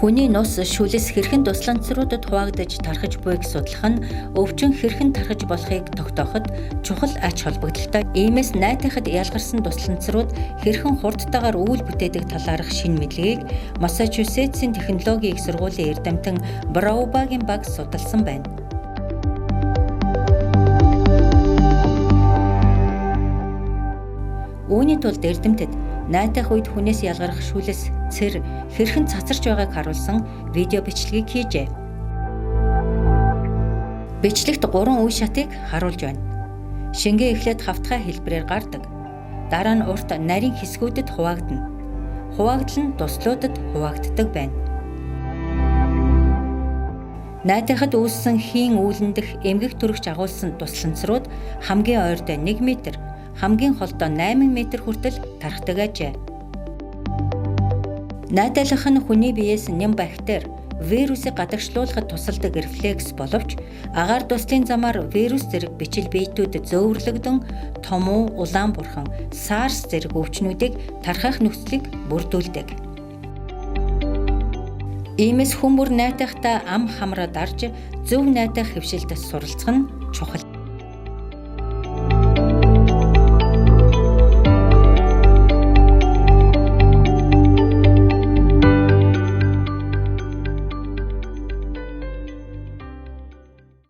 Хүний нус шүлэс хэрхэн тусланцруудад хуваагдаж тархаж буйг судлах нь өвчин хэрхэн тархаж болохыг тогтооход чухал ач холбогдолтой. Иймээс найтахад ялгарсан тусланцрууд хэрхэн хурдтайгаар үйл бүтээдэг талаарх шинэ мэдлэгийг Массачусетсийн технологийн их сургуулийн эрдэмтэн Браубагийн баг судалсан байна. Үүний тулд эрдэмтэд найтах үед хүнээс ялгарх шүлэс цэр хэрхэн цацарч байгааг харуулсан видео бичлэгийг хийжээ. Бичлэгт 3 үе шатыг харуулж байна. Шингээ эхлээд хавтгай хэлбэрээр гардаг. Дараа нь урт нарийн хэсгүүдэд хуваагдана. Хуваагдал нь туслуудад хуваагддаг байна. Найтахад үүссэн хийн үүлэндх эмгэг төрөгч агуулсан тусланцрууд хамгийн ойрдоо 1 м, хамгийн холдоо 8 м хүртэл тархдаг ажээ. Найтайлах нь хүний биеэс нэм бактери, вирусыг гадагшлуулахад тусалдаг рефлекс боловч агаар дуслын замаар вирус зэрэг бичил биетүүд зөөвөрлөгдөн томуу, улаан бурхан, SARS зэрэг өвчнүүдийг тархах нөхцөлийг бүрдүүлдэг. Иймээс хүмүүр найтахдаа ам хамраа дарж зөв найтах хэвшилд суралцах нь чухал.